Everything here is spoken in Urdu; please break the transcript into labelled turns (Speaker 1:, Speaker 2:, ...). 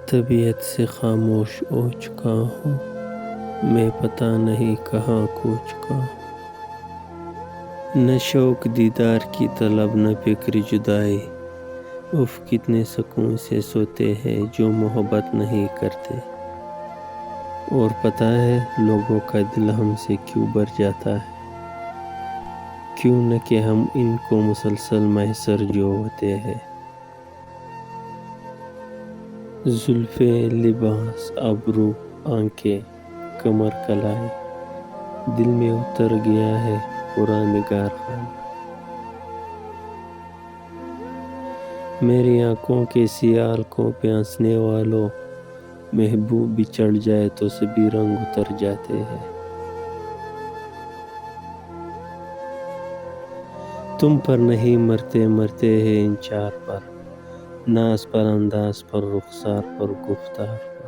Speaker 1: طبیعت سے خاموش ہو چکا ہوں، میں پتہ نہیں کہاں کھو چکا ہوں۔ نہ شوق دیدار کی طلب، نہ فکر جدائی، اف کتنے سکون سے سوتے ہیں جو محبت نہیں کرتے۔ اور پتہ ہے لوگوں کا دل ہم سے کیوں بھر جاتا ہے؟ کیوں نہ کہ ہم ان کو مسلسل میسر جو ہوتے ہیں۔ زلفیں، لباس، ابرو، آنکھیں، کمر کلائی، دل میں اتر گیا ہے پورا نگار خانہ۔ میری آنکھوں کے سیال کو پہ ہنسنے والوں، محبوب بھی چڑھ جائے تو سبھی رنگ اتر جاتے ہیں۔ تم پر نہیں مرتے مرتے ہیں ان چار پر، ناز پر، انداز پر، رخسار پر، گفتار